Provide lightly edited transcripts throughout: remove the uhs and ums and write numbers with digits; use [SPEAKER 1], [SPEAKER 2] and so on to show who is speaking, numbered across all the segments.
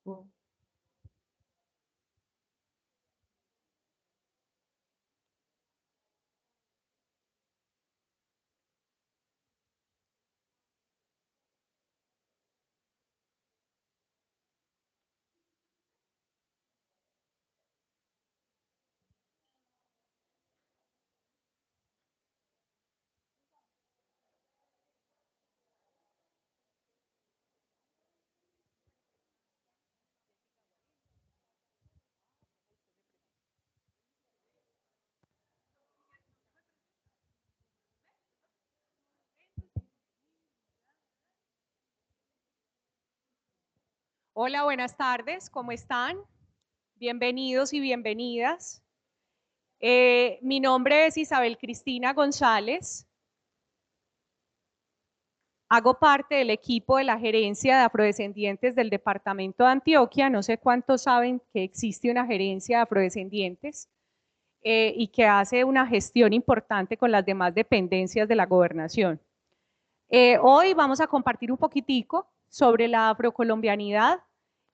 [SPEAKER 1] Oh.
[SPEAKER 2] Hola, buenas tardes, ¿cómo están? Bienvenidos y bienvenidas. Mi nombre es Isabel Cristina González. Hago parte del equipo de la gerencia de afrodescendientes del departamento de Antioquia. No sé cuántos saben que existe una gerencia de afrodescendientes y que hace una gestión importante con las demás dependencias de la gobernación. Hoy vamos a compartir un poquitico sobre la afrocolombianidad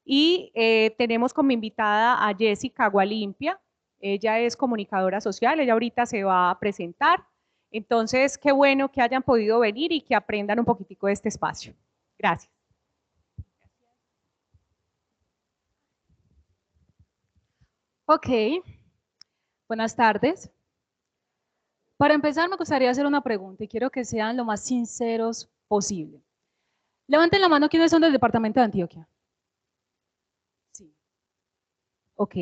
[SPEAKER 2] y tenemos como invitada a Jessica Agualimpia. Ella es comunicadora social, ella ahorita se va a presentar. Entonces, qué bueno que hayan podido venir y que aprendan un poquitico de este espacio. Gracias.
[SPEAKER 1] Ok, buenas tardes. Para empezar, me gustaría hacer una pregunta y quiero que sean lo más sinceros posible. Levanten la mano quienes son del departamento de Antioquia. Sí. Ok.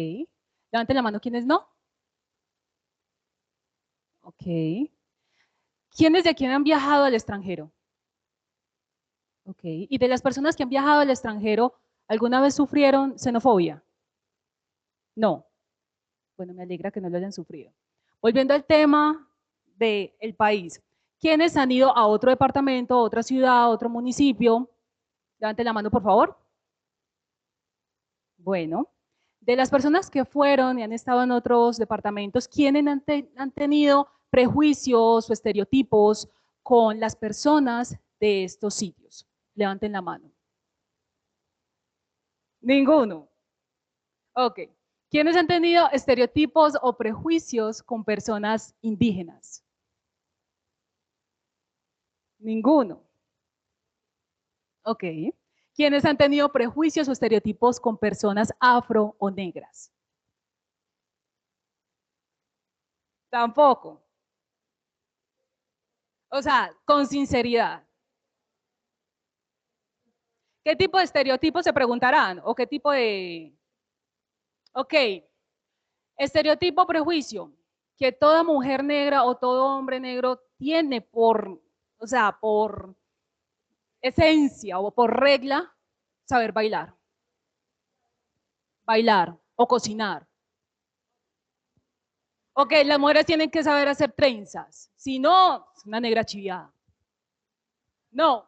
[SPEAKER 1] Levanten la mano quienes no. Ok. ¿Quiénes de aquí han viajado al extranjero? Ok. ¿Y de las personas que han viajado al extranjero, alguna vez sufrieron xenofobia? No. Bueno, me alegra que no lo hayan sufrido. Volviendo al tema del país. ¿Quiénes han ido a otro departamento, a otra ciudad, a otro municipio? Levanten la mano, por favor. Bueno, de las personas que fueron y han estado en otros departamentos, ¿quiénes han tenido prejuicios o estereotipos con las personas de estos sitios? Levanten la mano. Ninguno. Ok. ¿Quiénes han tenido estereotipos o prejuicios con personas indígenas? Ninguno. Ok. ¿Quiénes han tenido prejuicios o estereotipos con personas afro o negras? Tampoco. O sea, con sinceridad. ¿Qué tipo de estereotipos se preguntarán? ¿O qué tipo de...? Ok, estereotipo, prejuicio, que toda mujer negra o todo hombre negro tiene por, o sea, por esencia o por regla, saber bailar, bailar o cocinar. Ok, las mujeres tienen que saber hacer trenzas, si no, es una negra chiviada. No,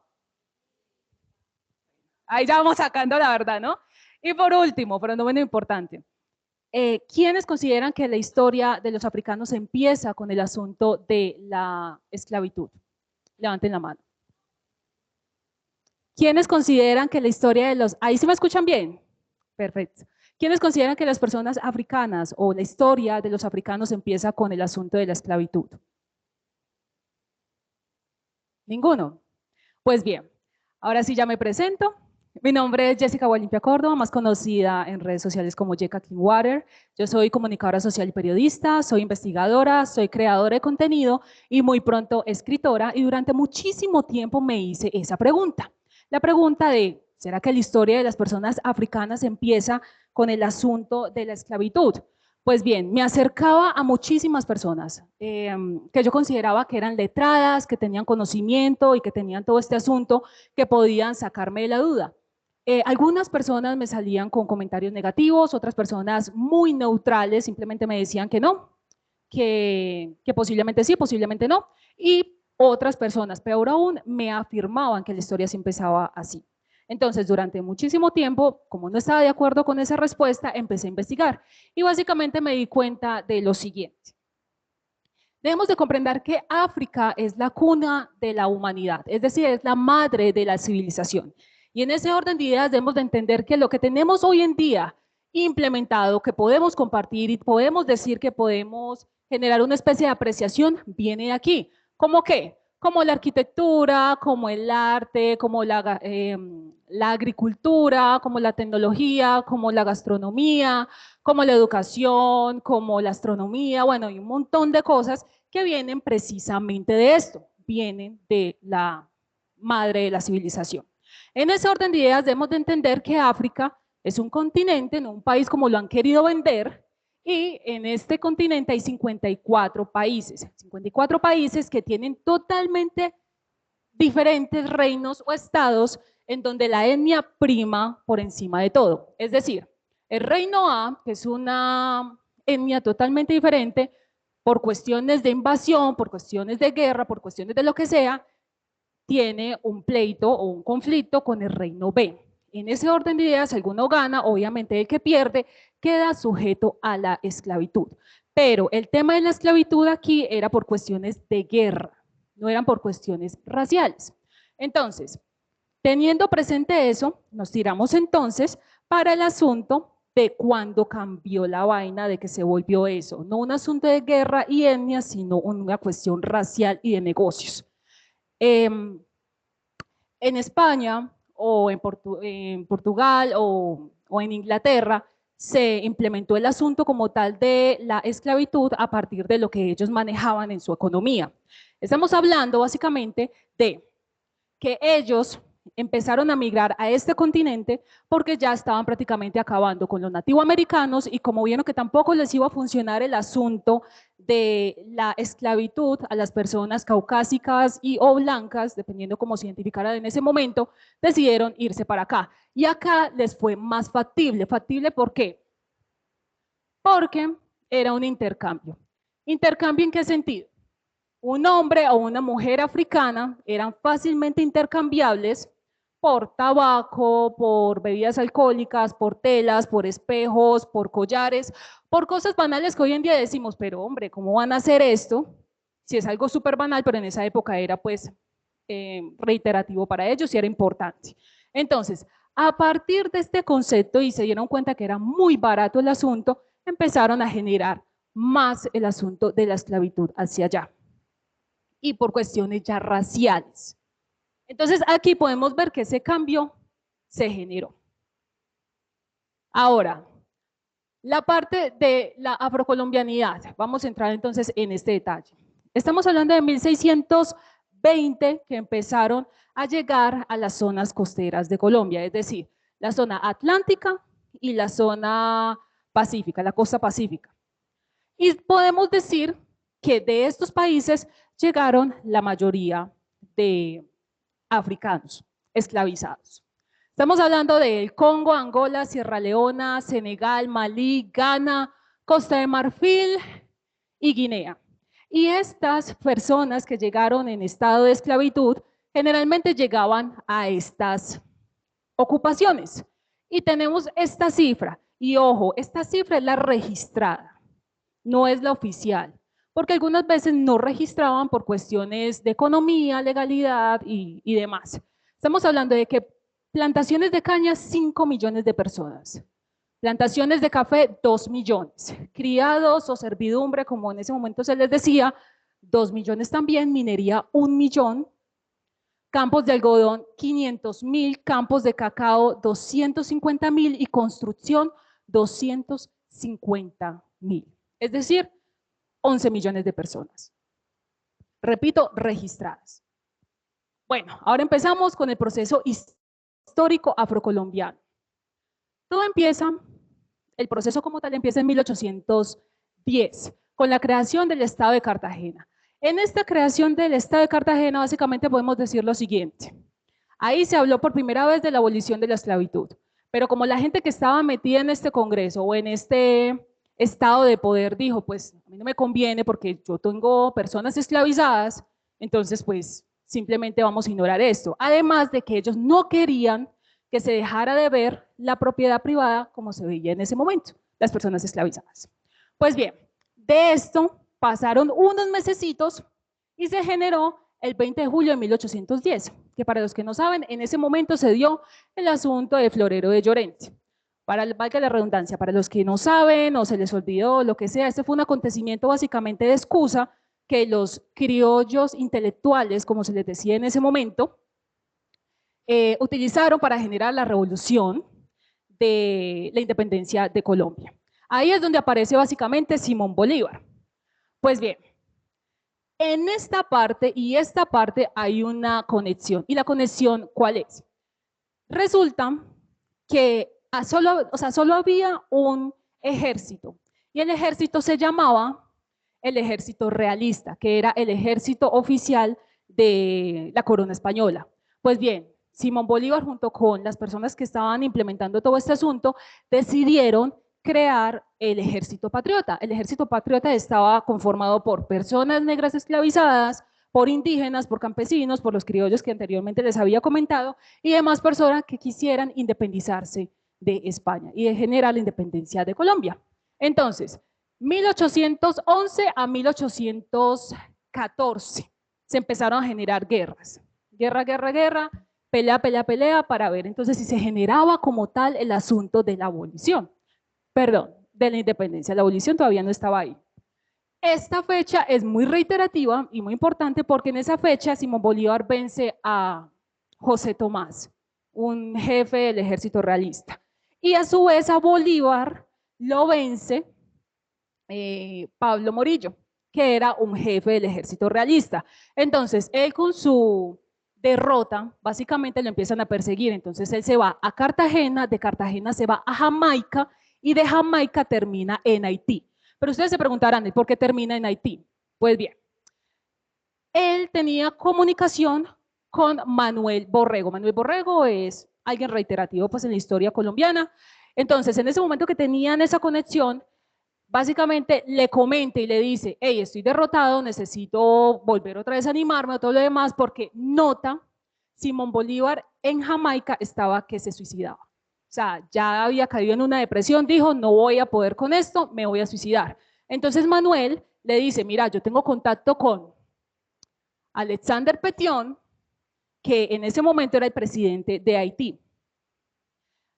[SPEAKER 1] ahí ya vamos sacando la verdad, ¿no? Y por último, pero no menos importante, ¿quiénes consideran que la historia de los africanos empieza con el asunto de la esclavitud? Levanten la mano. ¿Quiénes consideran que la historia de los... Ahí sí me escuchan bien. Perfecto. ¿Quiénes consideran que las personas africanas o la historia de los africanos empieza con el asunto de la esclavitud? Ninguno. Pues bien, ahora sí ya me presento. Mi nombre es Jessica Gualimpia Córdoba, más conocida en redes sociales como Jessica Cleanwater. Yo soy comunicadora social y periodista, soy investigadora, soy creadora de contenido y muy pronto escritora, y durante muchísimo tiempo me hice esa pregunta. La pregunta de, ¿será que la historia de las personas africanas empieza con el asunto de la esclavitud? Pues bien, me acercaba a muchísimas personas que yo consideraba que eran letradas, que tenían conocimiento y que tenían todo este asunto que podían sacarme de la duda. Algunas personas me salían con comentarios negativos, otras personas muy neutrales, simplemente me decían que no, que posiblemente sí, posiblemente no. Y otras personas, peor aún, me afirmaban que la historia se empezaba así. Entonces, durante muchísimo tiempo, como no estaba de acuerdo con esa respuesta, empecé a investigar y básicamente me di cuenta de lo siguiente. Debemos de comprender que África es la cuna de la humanidad, es decir, es la madre de la civilización. Y en ese orden de ideas debemos de entender que lo que tenemos hoy en día implementado, que podemos compartir y podemos decir que podemos generar una especie de apreciación, viene de aquí. ¿Cómo qué? Como la arquitectura, como el arte, como la agricultura, como la tecnología, como la gastronomía, como la educación, como la astronomía, bueno, hay un montón de cosas que vienen precisamente de esto, vienen de la madre de la civilización. En ese orden de ideas debemos de entender que África es un continente, no un país como lo han querido vender, y en este continente hay 54 países que tienen totalmente diferentes reinos o estados en donde la etnia prima por encima de todo. Es decir, el reino A, que es una etnia totalmente diferente, por cuestiones de invasión, por cuestiones de guerra, por cuestiones de lo que sea, tiene un pleito o un conflicto con el reino B. En ese orden de ideas, alguno gana, obviamente el que pierde queda sujeto a la esclavitud. Pero el tema de la esclavitud aquí era por cuestiones de guerra, no eran por cuestiones raciales. Entonces, teniendo presente eso, nos tiramos entonces para el asunto de cuándo cambió la vaina, de que se volvió eso. No un asunto de guerra y etnia, sino una cuestión racial y de negocios. En España o en Portugal o en Inglaterra se implementó el asunto como tal de la esclavitud a partir de lo que ellos manejaban en su economía. Estamos hablando básicamente de que ellos empezaron a migrar a este continente porque ya estaban prácticamente acabando con los nativoamericanos y como vieron que tampoco les iba a funcionar el asunto de la esclavitud a las personas caucásicas y o blancas, dependiendo cómo se identificaran en ese momento, decidieron irse para acá. Y acá les fue más factible. ¿Factible por qué? Porque era un intercambio. ¿Intercambio en qué sentido? Un hombre o una mujer africana eran fácilmente intercambiables por tabaco, por bebidas alcohólicas, por telas, por espejos, por collares, por cosas banales que hoy en día decimos, pero hombre, ¿cómo van a hacer esto? Si es algo súper banal, pero en esa época era pues reiterativo para ellos y era importante. Entonces, a partir de este concepto y se dieron cuenta que era muy barato el asunto, empezaron a generar más el asunto de la esclavitud hacia allá y por cuestiones ya raciales. Entonces aquí podemos ver que ese cambio se generó. Ahora, la parte de la afrocolombianidad, vamos a entrar entonces en este detalle. Estamos hablando de 1620 que empezaron a llegar a las zonas costeras de Colombia, es decir, la zona atlántica y la zona pacífica, la costa pacífica. Y podemos decir que de estos países llegaron la mayoría de africanos esclavizados. Estamos hablando del Congo, Angola, Sierra Leona, Senegal, Malí, Ghana, Costa de Marfil y Guinea. Y estas personas que llegaron en estado de esclavitud generalmente llegaban a estas ocupaciones. Y tenemos esta cifra. Y ojo, esta cifra es la registrada, no es la oficial, porque algunas veces no registraban por cuestiones de economía, legalidad y demás. Estamos hablando de que plantaciones de caña, 5 millones de personas. Plantaciones de café, 2 millones. Criados o servidumbre, como en ese momento se les decía, 2 millones también. Minería, 1 millón. Campos de algodón, 500.000. Campos de cacao, 250.000. Y construcción, 250.000. Es decir, 11 millones de personas. Repito, registradas. Bueno, ahora empezamos con el proceso histórico afrocolombiano. Todo empieza, el proceso como tal empieza en 1810, con la creación del Estado de Cartagena. En esta creación del Estado de Cartagena, básicamente podemos decir lo siguiente. Ahí se habló por primera vez de la abolición de la esclavitud, pero como la gente que estaba metida en este congreso o en este estado de poder dijo, pues a mí no me conviene porque yo tengo personas esclavizadas, entonces pues simplemente vamos a ignorar esto. Además de que ellos no querían que se dejara de ver la propiedad privada como se veía en ese momento, las personas esclavizadas. Pues bien, de esto pasaron unos mesecitos y se generó el 20 de julio de 1810, que para los que no saben, en ese momento se dio el asunto de Florero de Llorente. Valga la redundancia, para los que no saben o se les olvidó, lo que sea, este fue un acontecimiento básicamente de excusa que los criollos intelectuales, como se les decía en ese momento, utilizaron para generar la revolución de la independencia de Colombia. Ahí es donde aparece básicamente Simón Bolívar. Pues bien, en esta parte y esta parte hay una conexión. ¿Y la conexión cuál es? Resulta que solo había un ejército y el ejército se llamaba el ejército realista, que era el ejército oficial de la corona española. Pues bien, Simón Bolívar junto con las personas que estaban implementando todo este asunto decidieron crear el ejército patriota. El ejército patriota estaba conformado por personas negras esclavizadas, por indígenas, por campesinos, por los criollos que anteriormente les había comentado y demás personas que quisieran independizarse de España y de generar la independencia de Colombia. Entonces, 1811 a 1814 se empezaron a generar guerras. Guerra, pelea para ver entonces si se generaba como tal el asunto de la abolición. Perdón, de la independencia. La abolición todavía no estaba ahí. Esta fecha es muy reiterativa y muy importante porque en esa fecha Simón Bolívar vence a José Tomás, un jefe del ejército realista. Y a su vez a Bolívar lo vence Pablo Morillo, que era un jefe del ejército realista. Entonces, él con su derrota, básicamente lo empiezan a perseguir. Entonces, él se va a Cartagena, de Cartagena se va a Jamaica y de Jamaica termina en Haití. Pero ustedes se preguntarán, ¿por qué termina en Haití? Pues bien, él tenía comunicación con Manuel Borrego. Manuel Borrego es alguien reiterativo pues, en la historia colombiana. Entonces, en ese momento que tenían esa conexión, básicamente le comenta y le dice, hey, estoy derrotado, necesito volver otra vez a animarme a todo lo demás, porque nota, Simón Bolívar en Jamaica estaba que se suicidaba. O sea, ya había caído en una depresión, dijo, no voy a poder con esto, me voy a suicidar. Entonces Manuel le dice, mira, yo tengo contacto con Alexander Petion, que en ese momento era el presidente de Haití.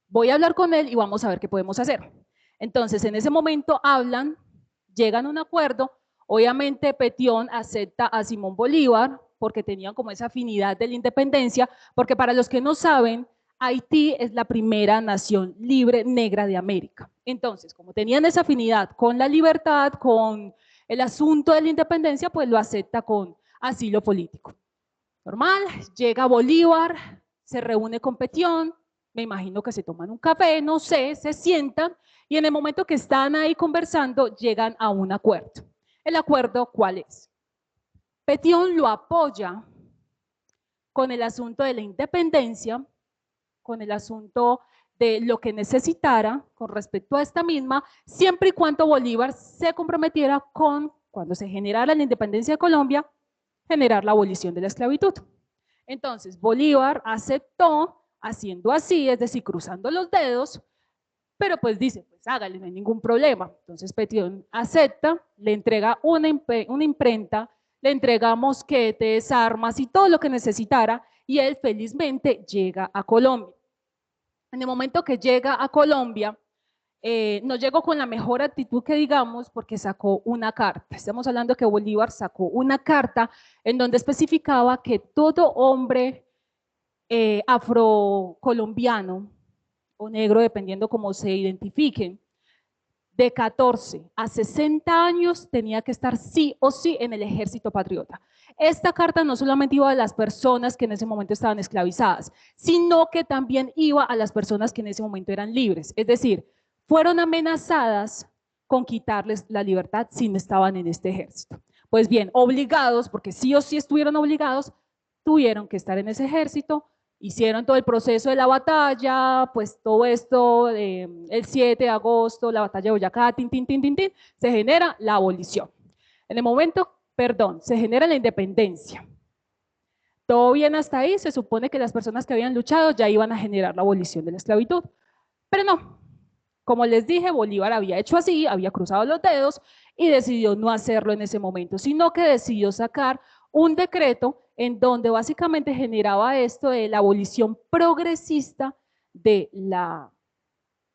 [SPEAKER 1] Voy a hablar con él y vamos a ver qué podemos hacer. Entonces, en ese momento hablan, llegan a un acuerdo, obviamente Petion acepta a Simón Bolívar porque tenían como esa afinidad de la independencia, porque para los que no saben, Haití es la primera nación libre negra de América. Entonces, como tenían esa afinidad con la libertad, con el asunto de la independencia, pues lo acepta con asilo político. Normal, llega Bolívar, se reúne con Petion, me imagino que se toman un café, no sé, se sientan y en el momento que están ahí conversando llegan a un acuerdo. ¿El acuerdo cuál es? Petion lo apoya con el asunto de la independencia, con el asunto de lo que necesitara con respecto a esta misma, siempre y cuando Bolívar se comprometiera con, cuando se generara la independencia de Colombia, generar la abolición de la esclavitud. Entonces, Bolívar aceptó haciendo así, es decir, cruzando los dedos, pero pues dice, pues hágale, no hay ningún problema. Entonces Petion acepta, le entrega una imprenta, le entrega mosquetes, armas y todo lo que necesitara y él felizmente llega a Colombia. En el momento que llega a Colombia, no llegó con la mejor actitud que digamos porque sacó una carta. Estamos hablando que Bolívar sacó una carta en donde especificaba que todo hombre afrocolombiano o negro, dependiendo cómo se identifiquen, de 14 a 60 años tenía que estar sí o sí en el ejército patriota. Esta carta no solamente iba a las personas que en ese momento estaban esclavizadas, sino que también iba a las personas que en ese momento eran libres. Es decir, fueron amenazadas con quitarles la libertad si no estaban en este ejército. Pues bien, obligados, porque sí o sí estuvieron obligados, tuvieron que estar en ese ejército, hicieron todo el proceso de la batalla, pues todo esto, el 7 de agosto, la batalla de Boyacá, se genera la abolición. En el momento, se genera la independencia. Todo bien hasta ahí, se supone que las personas que habían luchado ya iban a generar la abolición de la esclavitud, pero no. Como les dije, Bolívar había hecho así, había cruzado los dedos y decidió no hacerlo en ese momento, sino que decidió sacar un decreto en donde básicamente generaba esto de la abolición progresista de la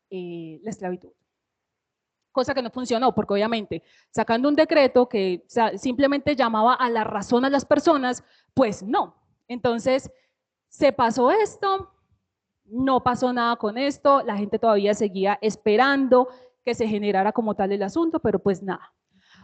[SPEAKER 1] esclavitud. Cosa que no funcionó, porque obviamente sacando un decreto que simplemente llamaba a la razón a las personas, pues no. Entonces, se pasó esto, no pasó nada con esto, la gente todavía seguía esperando que se generara como tal el asunto, pero pues nada.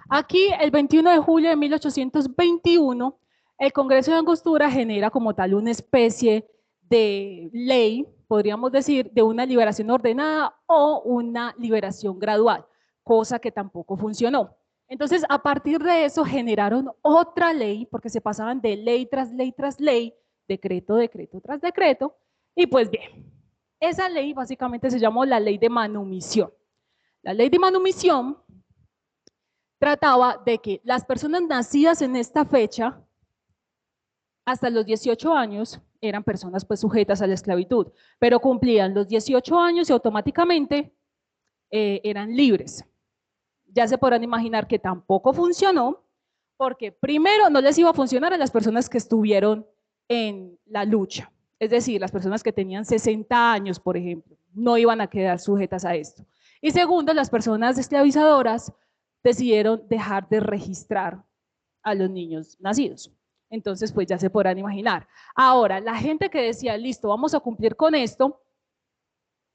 [SPEAKER 1] Aquí, el 21 de julio de 1821, el Congreso de Angostura genera como tal una especie de ley, podríamos decir, de una liberación ordenada o una liberación gradual, cosa que tampoco funcionó. Entonces, a partir de eso, generaron otra ley, porque se pasaban de ley tras ley tras ley, decreto, decreto tras decreto, y pues bien, esa ley básicamente se llamó la ley de manumisión. La ley de manumisión trataba de que las personas nacidas en esta fecha, hasta los 18 años, eran personas pues sujetas a la esclavitud, pero cumplían los 18 años y automáticamente eran libres. Ya se podrán imaginar que tampoco funcionó, porque primero no les iba a funcionar a las personas que estuvieron en la lucha, es decir, las personas que tenían 60 años, por ejemplo, no iban a quedar sujetas a esto. Y segundo, las personas esclavizadoras decidieron dejar de registrar a los niños nacidos. Entonces, pues ya se podrán imaginar. Ahora, la gente que decía, listo, vamos a cumplir con esto,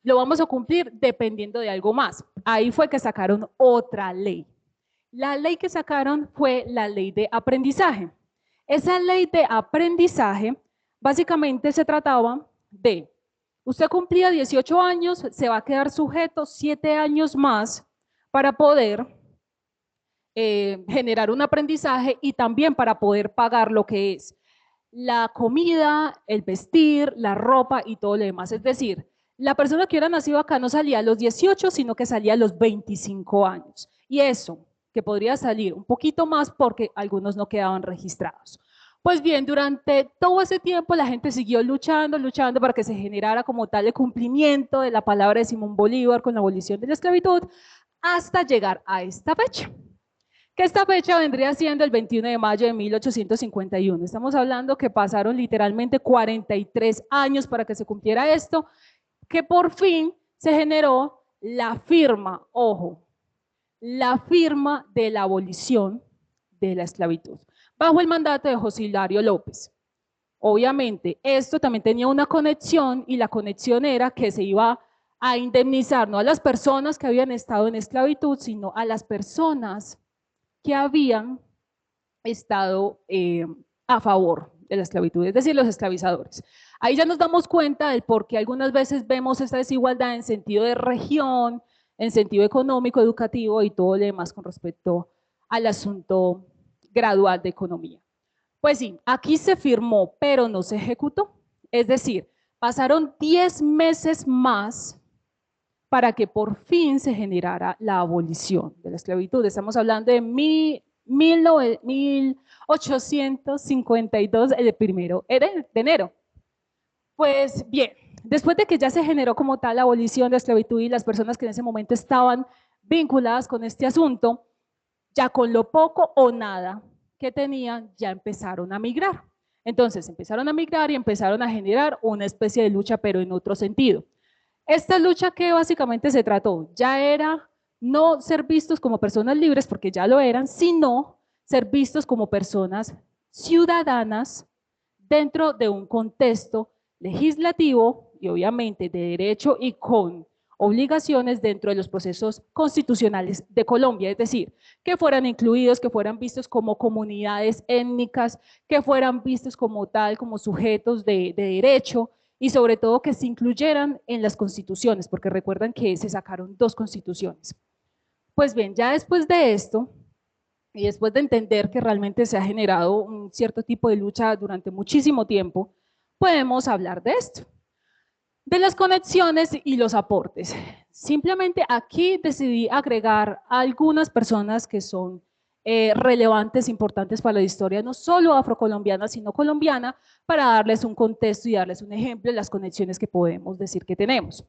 [SPEAKER 1] lo vamos a cumplir dependiendo de algo más. Ahí fue que sacaron otra ley. La ley que sacaron fue la ley de aprendizaje. Esa ley de aprendizaje básicamente se trataba de, usted cumplía 18 años, se va a quedar sujeto 7 años más para poder generar un aprendizaje y también para poder pagar lo que es la comida, el vestir, la ropa y todo lo demás. Es decir, la persona que hubiera nacido acá no salía a los 18, sino que salía a los 25 años. Y eso, que podría salir un poquito más porque algunos no quedaban registrados. Pues bien, durante todo ese tiempo la gente siguió luchando, luchando para que se generara como tal el cumplimiento de la palabra de Simón Bolívar con la abolición de la esclavitud, hasta llegar a esta fecha. Que esta fecha vendría siendo el 21 de mayo de 1851. Estamos hablando que pasaron literalmente 43 años para que se cumpliera esto, que por fin se generó la firma, ojo, la firma de la abolición de la esclavitud, bajo el mandato de José Hilario López. Obviamente, esto también tenía una conexión y la conexión era que se iba a indemnizar no a las personas que habían estado en esclavitud, sino a las personas que habían estado a favor de la esclavitud, es decir, los esclavizadores. Ahí ya nos damos cuenta del por qué algunas veces vemos esta desigualdad en sentido de región, en sentido económico, educativo y todo lo demás con respecto al asunto gradual de economía. Pues sí, aquí se firmó, pero no se ejecutó. Es decir, pasaron 10 meses más para que por fin se generara la abolición de la esclavitud. Estamos hablando de 1852, el 1 de enero. Pues bien, después de que ya se generó como tal la abolición de la esclavitud y las personas que en ese momento estaban vinculadas con este asunto, ya con lo poco o nada que tenían, ya empezaron a migrar. Entonces empezaron a migrar y empezaron a generar una especie de lucha, pero en otro sentido. Esta lucha que básicamente se trató ya era no ser vistos como personas libres, porque ya lo eran, sino ser vistos como personas ciudadanas dentro de un contexto legislativo y obviamente de derecho y con obligaciones dentro de los procesos constitucionales de Colombia, es decir, que fueran incluidos, que fueran vistos como comunidades étnicas, que fueran vistos como tal, como sujetos de derecho, y sobre todo que se incluyeran en las constituciones, porque recuerdan que se sacaron 2 constituciones. Pues bien, ya después de esto, y después de entender que realmente se ha generado un cierto tipo de lucha durante muchísimo tiempo, podemos hablar de esto, de las conexiones y los aportes. Simplemente aquí decidí agregar a algunas personas que son relevantes, importantes para la historia, no solo afrocolombiana, sino colombiana, para darles un contexto y darles un ejemplo de las conexiones que podemos decir que tenemos.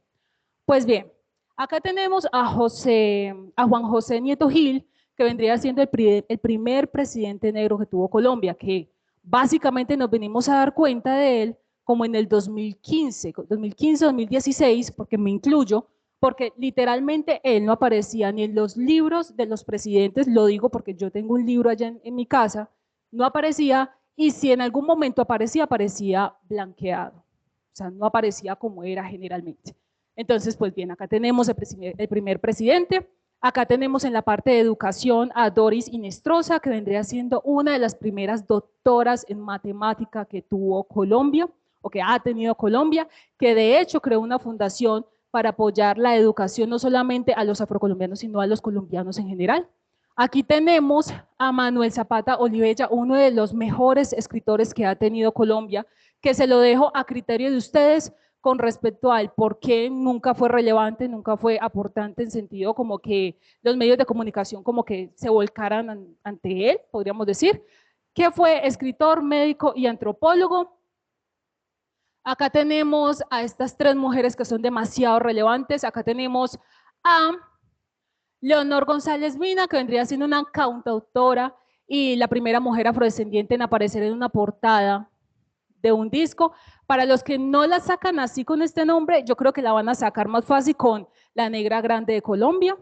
[SPEAKER 1] Pues bien, acá tenemos a Juan José Nieto Gil, que vendría siendo el primer presidente negro que tuvo Colombia, que Básicamente nos venimos a dar cuenta de él como en el 2015, 2016, porque me incluyo, porque literalmente él no aparecía ni en los libros de los presidentes, lo digo porque yo tengo un libro allá en mi casa, no aparecía, y si en algún momento aparecía, aparecía blanqueado, o sea, no aparecía como era generalmente. Entonces, pues bien, acá tenemos el primer presidente. Acá tenemos en la parte de educación a Doris Inestrosa, que vendría siendo una de las primeras doctoras en matemática que tuvo Colombia, o que ha tenido Colombia, que de hecho creó una fundación para apoyar la educación no solamente a los afrocolombianos, sino a los colombianos en general. Aquí tenemos a Manuel Zapata Olivella, uno de los mejores escritores que ha tenido Colombia, que se lo dejo a criterio de ustedes con respecto al por qué nunca fue relevante, nunca fue aportante en sentido como que los medios de comunicación como que se volcaran ante él, podríamos decir, que fue escritor, médico y antropólogo. Acá tenemos a estas tres mujeres que son demasiado relevantes. Acá tenemos a Leonor González Mina, que vendría siendo una cantautora y la primera mujer afrodescendiente en aparecer en una portada de un disco. Para los que no la sacan así con este nombre, yo creo que la van a sacar más fácil con La Negra Grande de Colombia.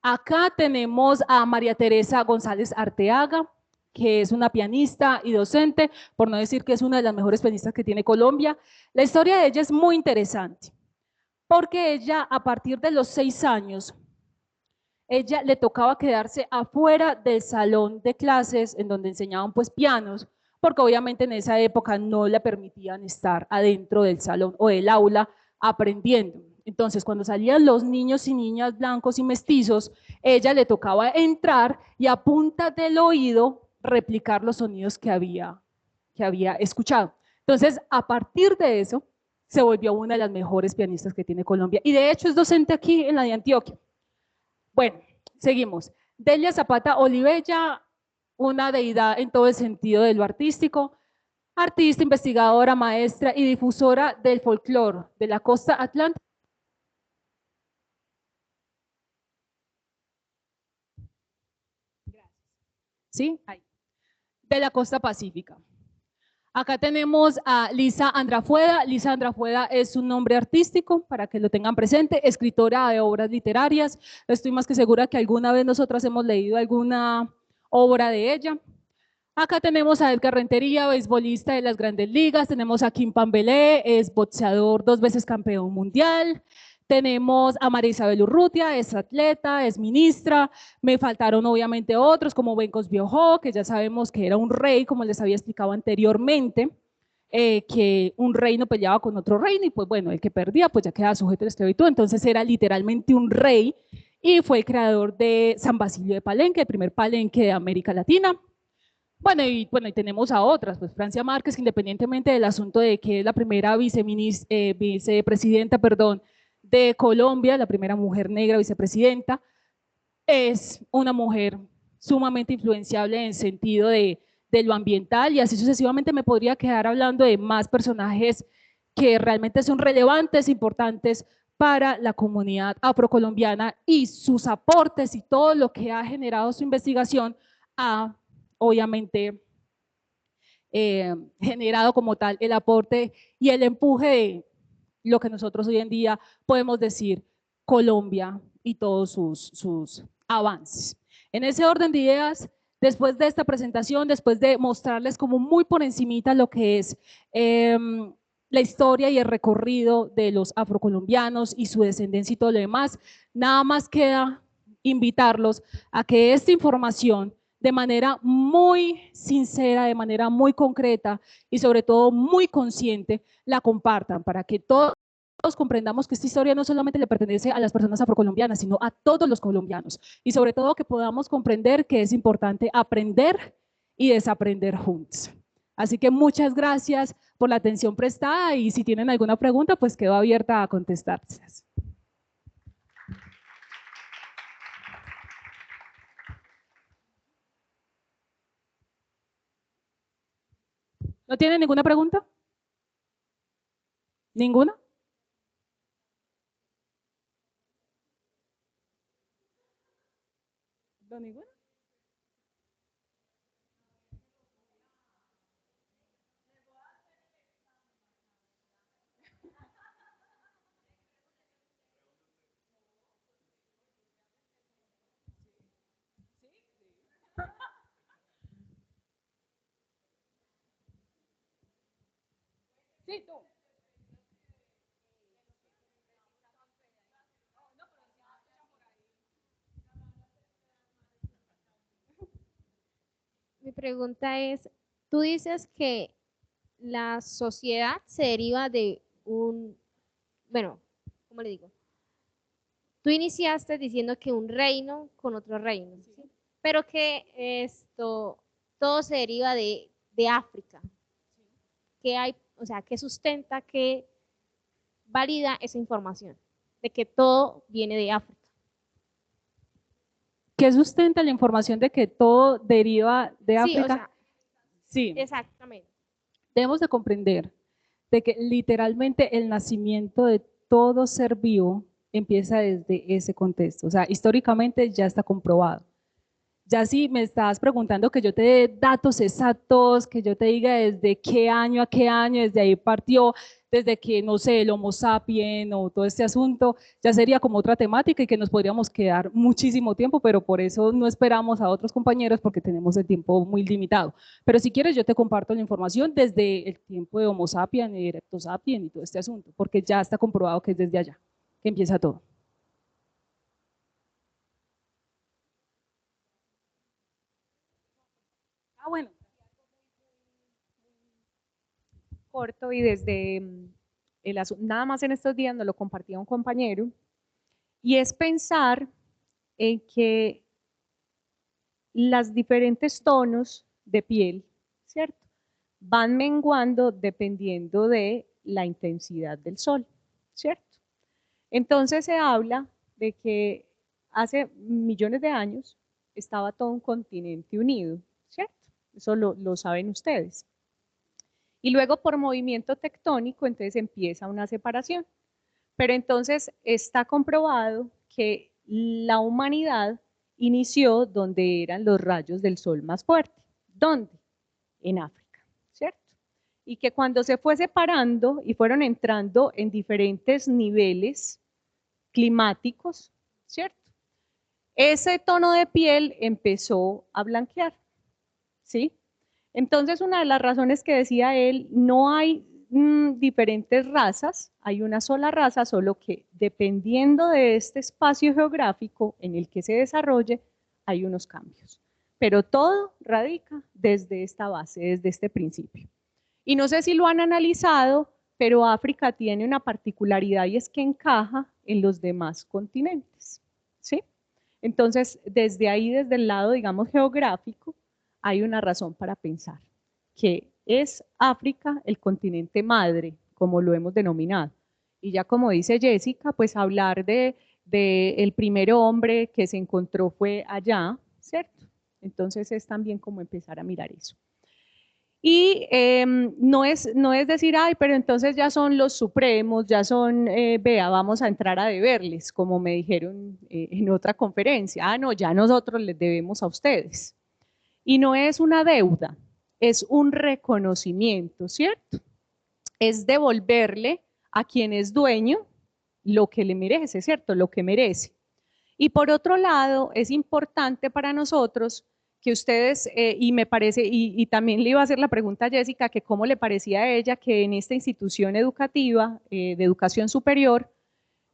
[SPEAKER 1] Acá tenemos a María Teresa González Arteaga, que es una pianista y docente, por no decir que es una de las mejores pianistas que tiene Colombia. La historia de ella es muy interesante, porque ella a partir de los 6 años, ella le tocaba quedarse afuera del salón de clases en donde enseñaban pues pianos, porque obviamente en esa época no le permitían estar adentro del salón o del aula aprendiendo. Entonces, cuando salían los niños y niñas blancos y mestizos, ella le tocaba entrar y a punta del oído replicar los sonidos que había escuchado. Entonces, a partir de eso, se volvió una de las mejores pianistas que tiene Colombia. Y de hecho es docente aquí en la de Antioquia. Bueno, seguimos. Delia Zapata Olivella, una deidad en todo el sentido de lo artístico, artista, investigadora, maestra y difusora del folclore de la costa atlántica. ¿Sí? Ahí. De la costa pacífica. Acá tenemos a Lisa Andrafueda. Lisa Andrafueda es un nombre artístico, para que lo tengan presente, escritora de obras literarias. Estoy más que segura que alguna vez nosotras hemos leído alguna obra de ella. Acá tenemos a Edgar Rentería, beisbolista de las Grandes Ligas. Tenemos a Kim Pambelé, es boxeador 2 veces campeón mundial. Tenemos a María Isabel Urrutia, es atleta, es ministra. Me faltaron obviamente otros como Ben Cosbiojo, que ya sabemos que era un rey, como les había explicado anteriormente, que un reino peleaba con otro reino y pues bueno, el que perdía pues ya quedaba sujeto a la esclavitud. Entonces era literalmente un rey y fue el creador de San Basilio de Palenque, el primer palenque de América Latina. Bueno, y tenemos a otras, pues Francia Márquez, que independientemente del asunto de que es la primera vicepresidenta, perdón, de Colombia, la primera mujer negra vicepresidenta, es una mujer sumamente influenciable en sentido de lo ambiental y así sucesivamente me podría quedar hablando de más personajes que realmente son relevantes, importantes para la comunidad afrocolombiana y sus aportes y todo lo que ha generado su investigación a, obviamente, generado como tal el aporte y el empuje de lo que nosotros hoy en día podemos decir Colombia y todos sus avances. En ese orden de ideas, después de esta presentación, después de mostrarles como muy por encimita lo que es la historia y el recorrido de los afrocolombianos y su descendencia y todo lo demás, nada más queda invitarlos a que esta información de manera muy sincera, de manera muy concreta y sobre todo muy consciente, la compartan para que todos comprendamos que esta historia no solamente le pertenece a las personas afrocolombianas, sino a todos los colombianos. Y sobre todo que podamos comprender que es importante aprender y desaprender juntos. Así que muchas gracias por la atención prestada y si tienen alguna pregunta, pues quedo abierta a contestarles. ¿No tienen ninguna pregunta? ¿Ninguna? ¿No ninguna? Sí, tú.
[SPEAKER 3] Mi pregunta es, tú dices que la sociedad se deriva de un, bueno, ¿cómo le digo? Tú iniciaste diciendo que un reino con otro reino, ¿sí? Pero que esto, todo se deriva de África. ¿Qué hay, o sea, qué sustenta, qué valida esa información de que todo viene de África?
[SPEAKER 1] ¿Qué sustenta la información de que todo deriva de
[SPEAKER 3] Sí, o
[SPEAKER 1] África?
[SPEAKER 3] sea,
[SPEAKER 1] Sí,
[SPEAKER 3] exactamente.
[SPEAKER 1] debemos de comprender de que literalmente el nacimiento de todo ser vivo empieza desde ese contexto. O sea, históricamente ya está comprobado. Ya si me estás preguntando que yo te dé datos exactos, que yo te diga desde qué año a qué año, desde ahí partió, desde que, no sé, el Homo sapiens o todo este asunto, ya sería como otra temática y que nos podríamos quedar muchísimo tiempo, pero por eso no esperamos a otros compañeros porque tenemos el tiempo muy limitado. Pero si quieres, yo te comparto la información desde el tiempo de Homo sapiens y Erecto sapiens y todo este asunto, porque ya está comprobado que es desde allá que empieza todo. Ah, bueno.
[SPEAKER 2] Corto y desde nada más en estos días nos lo compartía un compañero, y es pensar en que las diferentes tonos de piel, ¿cierto? Van menguando dependiendo de la intensidad del sol, ¿cierto? Entonces se habla de que hace millones de años estaba todo un continente unido, ¿cierto? Eso lo saben ustedes. Y luego por movimiento tectónico, entonces empieza una separación. Pero entonces está comprobado que la humanidad inició donde eran los rayos del sol más fuertes. ¿Dónde? En África, ¿cierto? Y que cuando se fue separando y fueron entrando en diferentes niveles climáticos, ¿cierto? Ese tono de piel empezó a blanquear, ¿sí? Entonces, una de las razones que decía él, no hay diferentes razas, hay una sola raza, solo que dependiendo de este espacio geográfico en el que se desarrolle, hay unos cambios. Pero todo radica desde esta base, desde este principio. Y no sé si lo han analizado, pero África tiene una particularidad y es que encaja en los demás continentes, ¿sí? Entonces, desde ahí, desde el lado, digamos, geográfico, hay una razón para pensar que es África el continente madre, como lo hemos denominado. Y ya como dice Jessica, pues hablar de el primer hombre que se encontró fue allá, ¿cierto? Entonces es también como empezar a mirar eso. Y no es decir, ay, pero entonces ya son los supremos, ya son, vea, vamos a entrar a deberles, como me dijeron en otra conferencia. Ah, no, ya nosotros les debemos a ustedes. Y no es una deuda, es un reconocimiento, ¿cierto? Es devolverle a quien es dueño lo que le merece, ¿cierto? Lo que merece. Y por otro lado, es importante para nosotros que ustedes, y me parece, y también le iba a hacer la pregunta a Jessica, que cómo le parecía a ella que en esta institución educativa de educación superior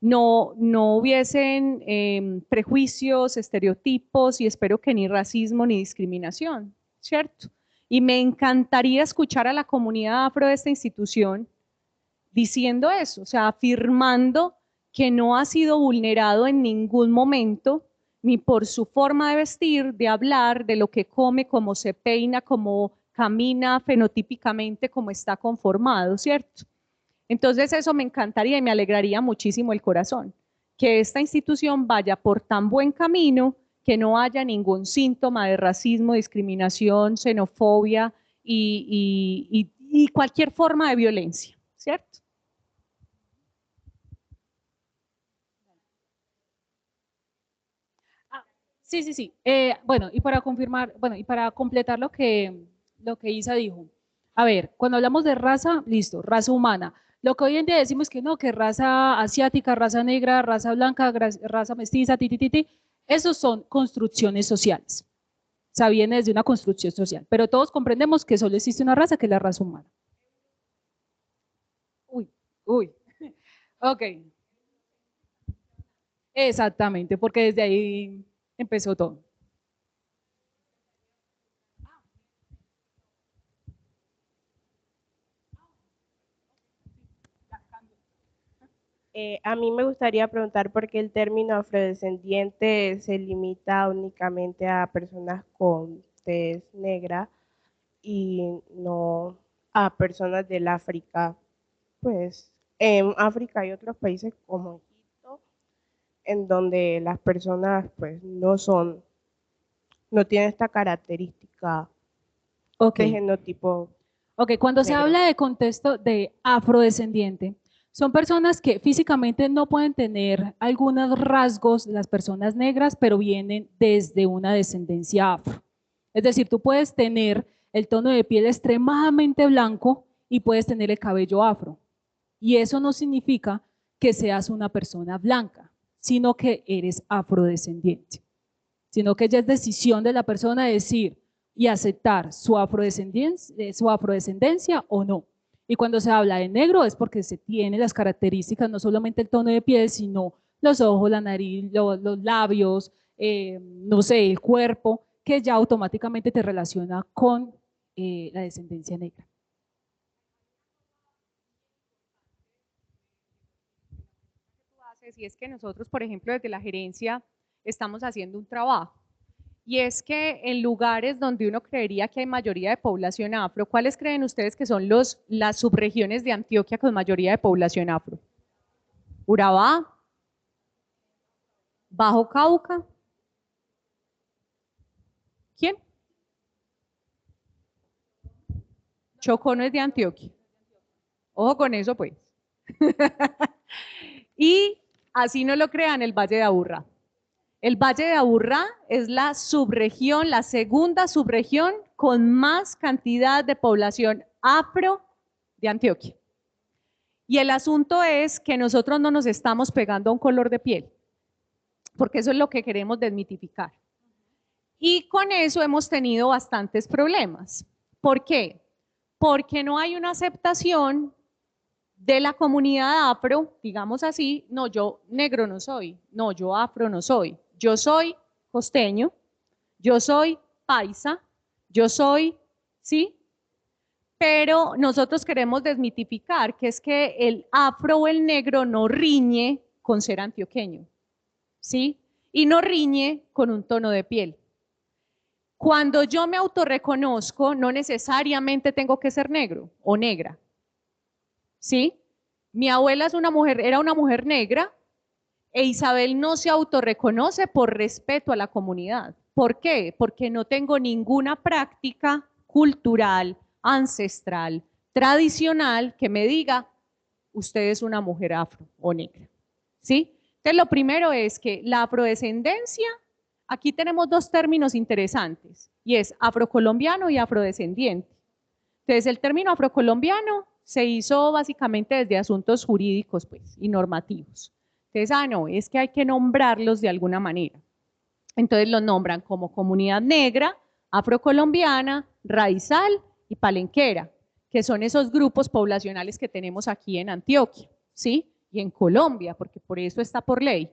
[SPEAKER 2] no hubiesen prejuicios, estereotipos y espero que ni racismo ni discriminación, ¿cierto? Y me encantaría escuchar a la comunidad afro de esta institución diciendo eso, o sea, afirmando que no ha sido vulnerado en ningún momento, ni por su forma de vestir, de hablar, de lo que come, cómo se peina, cómo camina fenotípicamente, cómo está conformado, ¿cierto? Entonces eso me encantaría y me alegraría muchísimo el corazón, que esta institución vaya por tan buen camino que no haya ningún síntoma de racismo, discriminación, xenofobia y cualquier forma de violencia, ¿cierto?
[SPEAKER 1] Ah, sí, sí, sí. Bueno, y para confirmar, bueno, y para completar lo que Isa dijo. A ver, cuando hablamos de raza, listo, raza humana. Lo que hoy en día decimos que no, que raza asiática, raza negra, raza blanca, raza mestiza, ti, esos son construcciones sociales. sea, viene desde una construcción social, pero todos comprendemos que solo existe una raza, que es la raza humana. Uy, ok. Exactamente, porque desde ahí empezó todo.
[SPEAKER 4] A mí me gustaría preguntar por qué el término afrodescendiente se limita únicamente a personas con tez negra y no a personas del África. Pues en África hay otros países como Egipto, en donde las personas pues no tienen esta característica
[SPEAKER 1] Ok.
[SPEAKER 4] de genotipo.
[SPEAKER 1] Ok, cuando se
[SPEAKER 4] negro.
[SPEAKER 1] habla de contexto de afrodescendiente, son personas que físicamente no pueden tener algunos rasgos de las personas negras, pero vienen desde una descendencia afro. Es decir, tú puedes tener el tono de piel extremadamente blanco y puedes tener el cabello afro. Y eso no significa que seas una persona blanca, sino que eres afrodescendiente. Sino que ya es decisión de la persona decir y aceptar su afrodescendencia o no. Y cuando se habla de negro es porque se tiene las características, no solamente el tono de piel, sino los ojos, la nariz, los labios, no sé, el cuerpo, que ya automáticamente te relaciona con la descendencia negra.
[SPEAKER 2] Y es que nosotros, por ejemplo, desde la gerencia estamos haciendo un trabajo. Y es que en lugares donde uno creería que hay mayoría de población afro, ¿cuáles creen ustedes que son las subregiones de Antioquia con mayoría de población afro? Urabá, Bajo Cauca. ¿Quién? Chocó no es de Antioquia. Ojo con eso, pues. Y así no lo crean, el Valle de Aburrá. El Valle de Aburrá es la subregión, la segunda subregión con más cantidad de población afro de Antioquia. Y el asunto es que nosotros no nos estamos pegando a un color de piel, porque eso es lo que queremos desmitificar. Y con eso hemos tenido bastantes problemas. ¿Por qué? Porque no hay una aceptación de la comunidad afro, digamos así, no, yo negro no soy, no, yo afro no soy, yo soy costeño, yo soy paisa, yo soy, ¿sí? Pero nosotros queremos desmitificar que es que el afro o el negro no riñe con ser antioqueño, ¿sí? Y no riñe con un tono de piel. Cuando yo me autorreconozco, no necesariamente tengo que ser negro o negra, ¿sí? Mi abuela era una mujer negra e Isabel no se autorreconoce por respeto a la comunidad. ¿Por qué? Porque no tengo ninguna práctica cultural, ancestral, tradicional que me diga, usted es una mujer afro o negra, ¿sí? Entonces lo primero es que la afrodescendencia, aquí tenemos dos términos interesantes, y es afrocolombiano y afrodescendiente. Entonces el término afrocolombiano se hizo básicamente desde asuntos jurídicos pues, y normativos. Entonces, no, es que hay que nombrarlos de alguna manera. Entonces los nombran como comunidad negra, afrocolombiana, raizal y palenquera, que son esos grupos poblacionales que tenemos aquí en Antioquia, ¿sí? Y en Colombia, porque por eso está por ley.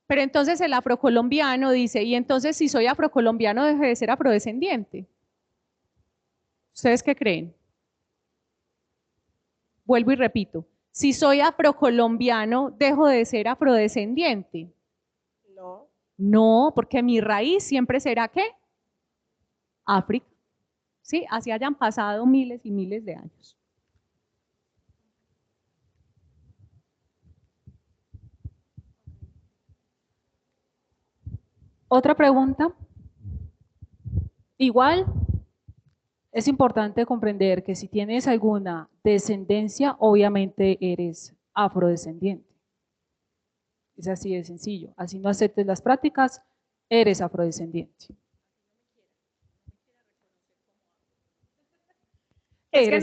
[SPEAKER 2] Pero entonces el afrocolombiano dice, y entonces si soy afrocolombiano deje de ser afrodescendiente. ¿Ustedes qué creen? Vuelvo y repito, si soy afrocolombiano, ¿dejo de ser afrodescendiente?
[SPEAKER 4] No.
[SPEAKER 2] No, porque mi raíz siempre será ¿qué? África. ¿Sí? Así hayan pasado miles y miles de años.
[SPEAKER 1] Otra pregunta. Igual, es importante comprender que si tienes alguna descendencia, obviamente eres afrodescendiente. Es así de sencillo. Así no aceptes las prácticas, eres afrodescendiente.
[SPEAKER 2] Es que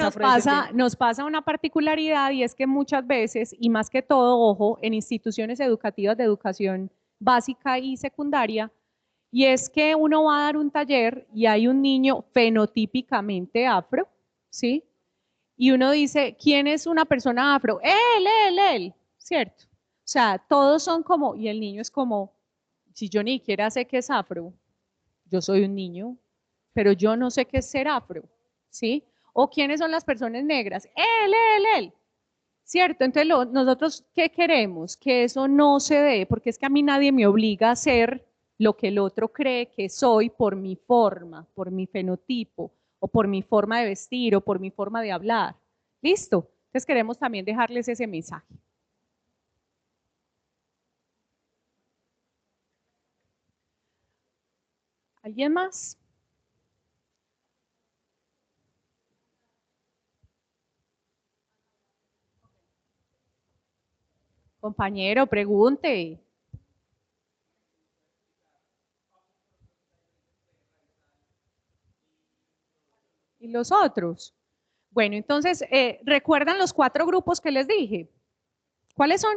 [SPEAKER 2] nos pasa una particularidad y es que muchas veces, y más que todo, ojo, en instituciones educativas de educación básica y secundaria, Y es que uno va a dar un taller y hay un niño fenotípicamente afro, ¿sí? Y uno dice, ¿quién es una persona afro? Él, ¿cierto? O sea, todos son como, y el niño es como, si yo ni siquiera sé qué es afro, yo soy un niño, pero yo no sé qué es ser afro, ¿sí? O quiénes son las personas negras, él, ¿cierto? Entonces nosotros, ¿qué queremos? Que eso no se dé, porque es que a mí nadie me obliga a ser lo que el otro cree que soy por mi forma, por mi fenotipo, o por mi forma de vestir, o por mi forma de hablar. ¿Listo? Entonces queremos también dejarles ese mensaje. ¿Alguien más? Compañero, pregunte. ¿Y los otros? Bueno, entonces, ¿recuerdan los 4 grupos que les dije? ¿Cuáles son?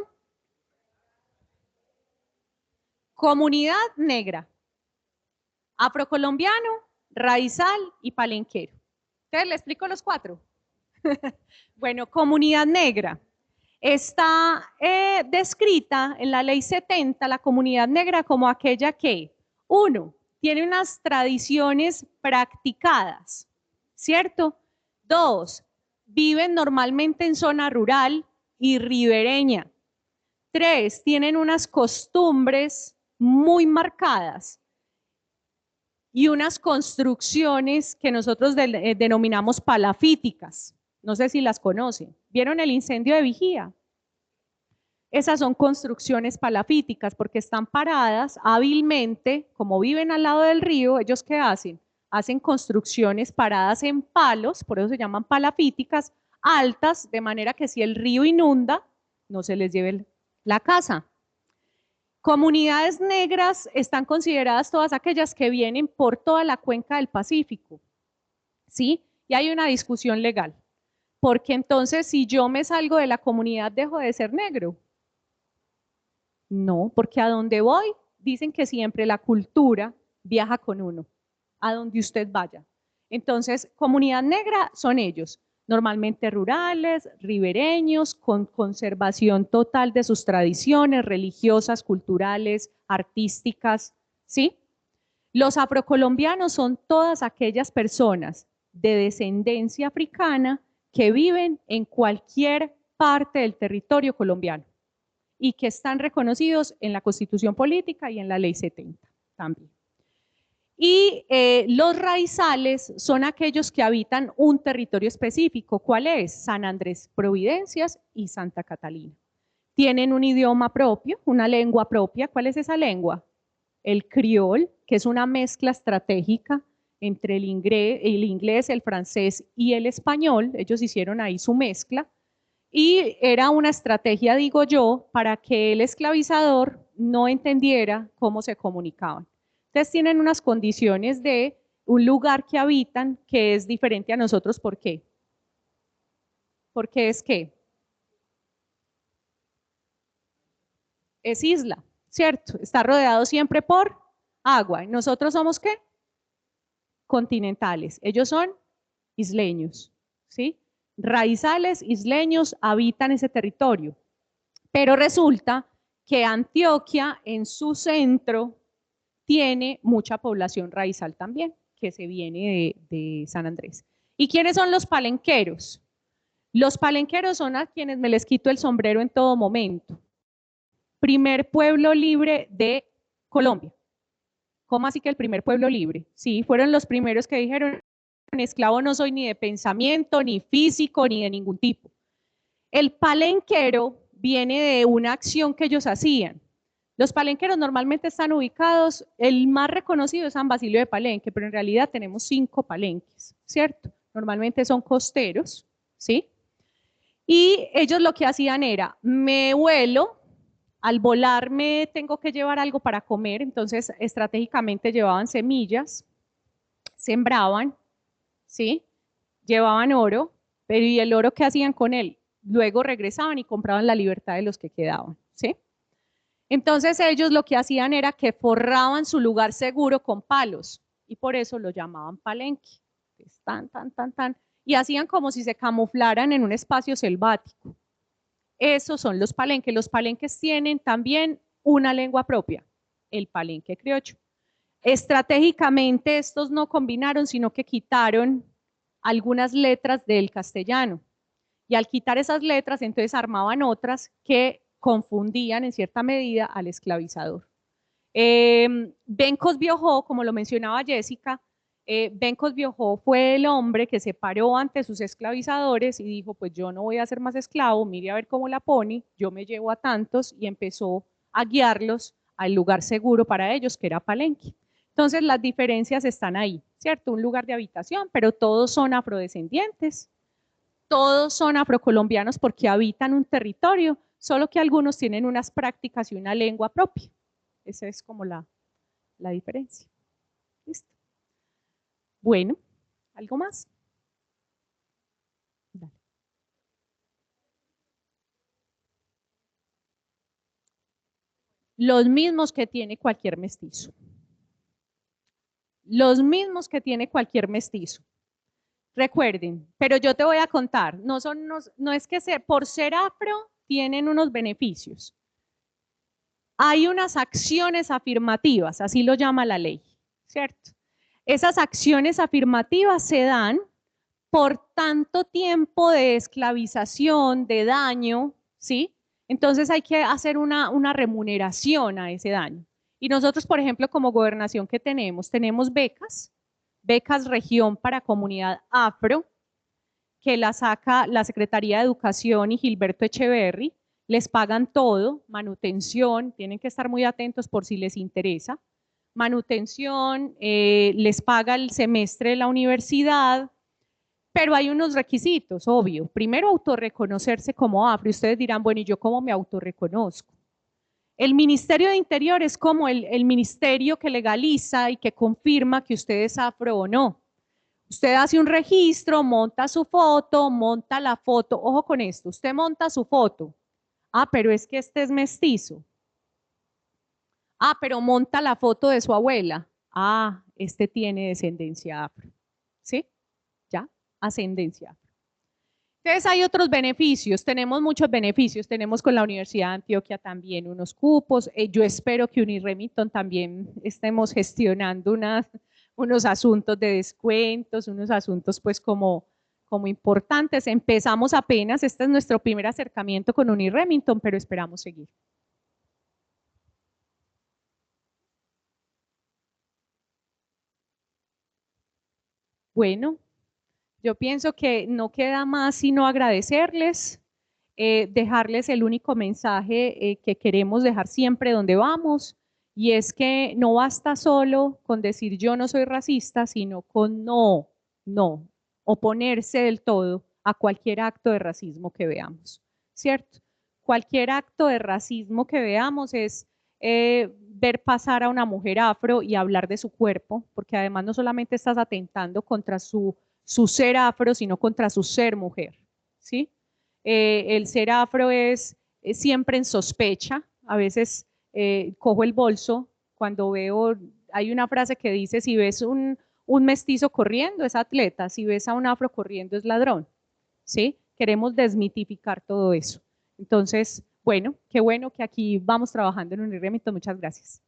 [SPEAKER 2] Comunidad negra, afrocolombiano, raizal y palenquero. Entonces, le explico los 4. Bueno, comunidad negra. Está descrita en la ley 70, la comunidad negra, como aquella que, 1, tiene unas tradiciones practicadas, ¿cierto? 2, viven normalmente en zona rural y ribereña. 3, tienen unas costumbres muy marcadas y unas construcciones que nosotros denominamos palafíticas. No sé si las conocen. ¿Vieron el incendio de Vigía? Esas son construcciones palafíticas porque están paradas hábilmente, como viven al lado del río, ¿ellos qué hacen? Hacen construcciones paradas en palos, por eso se llaman palafíticas, altas, de manera que si el río inunda, no se les lleve la casa. Comunidades negras están consideradas todas aquellas que vienen por toda la cuenca del Pacífico, ¿sí? Y hay una discusión legal, porque entonces si yo me salgo de la comunidad, ¿dejo de ser negro? No, porque a donde voy, dicen que siempre la cultura viaja con uno, a donde usted vaya. Entonces, comunidad negra son ellos, normalmente rurales, ribereños, con conservación total de sus tradiciones religiosas, culturales, artísticas, ¿sí? Los afrocolombianos son todas aquellas personas de descendencia africana que viven en cualquier parte del territorio colombiano y que están reconocidos en la Constitución Política y en la Ley 70 también. Y los raizales son aquellos que habitan un territorio específico. ¿Cuál es? San Andrés, Providencias y Santa Catalina. Tienen un idioma propio, una lengua propia. ¿Cuál es esa lengua? El criol, que es una mezcla estratégica entre el inglés, el francés y el español. Ellos hicieron ahí su mezcla. Y era una estrategia, digo yo, para que el esclavizador no entendiera cómo se comunicaban. Entonces tienen unas condiciones de un lugar que habitan que es diferente a nosotros. ¿Por qué? Porque es que es isla, ¿cierto? Está rodeado siempre por agua. ¿Nosotros somos qué? Continentales. Ellos son isleños, ¿sí? Raizales, isleños, habitan ese territorio. Pero resulta que Antioquia en su centro tiene mucha población raizal también, que se viene de San Andrés. ¿Y quiénes son los palenqueros? Los palenqueros son a quienes me les quito el sombrero en todo momento. Primer pueblo libre de Colombia. ¿Cómo así que el primer pueblo libre? Sí, fueron los primeros que dijeron, esclavo no soy ni de pensamiento, ni físico, ni de ningún tipo. El palenquero viene de una acción que ellos hacían. Los palenqueros normalmente están ubicados, el más reconocido es San Basilio de Palenque, pero en realidad tenemos 5 palenques, ¿cierto? Normalmente son costeros, ¿sí? Y ellos lo que hacían era, me vuelo, al volarme tengo que llevar algo para comer, entonces estratégicamente llevaban semillas, sembraban, ¿sí? Llevaban oro, pero ¿y el oro qué hacían con él? Luego regresaban y compraban la libertad de los que quedaban, ¿sí? Entonces ellos lo que hacían era que forraban su lugar seguro con palos y por eso lo llamaban palenque. Y hacían como si se camuflaran en un espacio selvático. Esos son los palenques. Los palenques tienen también una lengua propia, el palenque criollo. Estratégicamente estos no combinaron, sino que quitaron algunas letras del castellano. Y al quitar esas letras, entonces armaban otras que confundían en cierta medida al esclavizador. Bencos Biojó, como lo mencionaba Jessica, Bencos Biojó fue el hombre que se paró ante sus esclavizadores y dijo, pues yo no voy a ser más esclavo, mire a ver cómo la pone, yo me llevo a tantos, y empezó a guiarlos al lugar seguro para ellos, que era Palenque. Entonces las diferencias están ahí, ¿cierto? Un lugar de habitación, pero todos son afrodescendientes, todos son afrocolombianos porque habitan un territorio, solo que algunos tienen unas prácticas y una lengua propia. Esa es como la diferencia. ¿Listo? Bueno, ¿algo más? Dale. Los mismos que tiene cualquier mestizo. Los mismos que tiene cualquier mestizo. Recuerden, pero yo te voy a contar, no es que por ser afro tienen unos beneficios. Hay unas acciones afirmativas, así lo llama la ley, ¿cierto? Esas acciones afirmativas se dan por tanto tiempo de esclavización, de daño, ¿sí? Entonces hay que hacer una remuneración a ese daño. Y nosotros, por ejemplo, como gobernación que tenemos becas región para comunidad afro, que la saca la Secretaría de Educación y Gilberto Echeverry, les pagan todo, manutención, tienen que estar muy atentos por si les interesa, manutención, les paga el semestre de la universidad, pero hay unos requisitos, obvio. Primero, autorreconocerse como afro. Y ustedes dirán, bueno, ¿y yo cómo me autorreconozco? El Ministerio de Interior es como el ministerio que legaliza y que confirma que usted es afro o no. Usted hace un registro, monta su foto, monta la foto. Ojo con esto, usted monta su foto. Ah, pero es que este es mestizo. Ah, pero monta la foto de su abuela. Ah, este tiene descendencia afro. ¿Sí? ¿Ya? Ascendencia afro. Entonces hay otros beneficios, tenemos muchos beneficios, tenemos con la Universidad de Antioquia también unos cupos, yo espero que Uniremington también estemos gestionando unos asuntos de descuentos, unos asuntos pues como importantes. Empezamos apenas, este es nuestro primer acercamiento con Uniremington, pero esperamos seguir. Bueno, yo pienso que no queda más sino agradecerles, dejarles el único mensaje que queremos dejar siempre donde vamos, y es que no basta solo con decir yo no soy racista, sino con no oponerse del todo a cualquier acto de racismo que veamos, ¿cierto? Cualquier acto de racismo que veamos es ver pasar a una mujer afro y hablar de su cuerpo, porque además no solamente estás atentando contra su ser afro, sino contra su ser mujer, ¿sí? El ser afro es siempre en sospecha, a veces cojo el bolso cuando veo, hay una frase que dice, si ves un mestizo corriendo es atleta, si ves a un afro corriendo es ladrón, ¿sí? Queremos desmitificar todo eso. Entonces, bueno, qué bueno que aquí vamos trabajando en Uniremington, muchas gracias.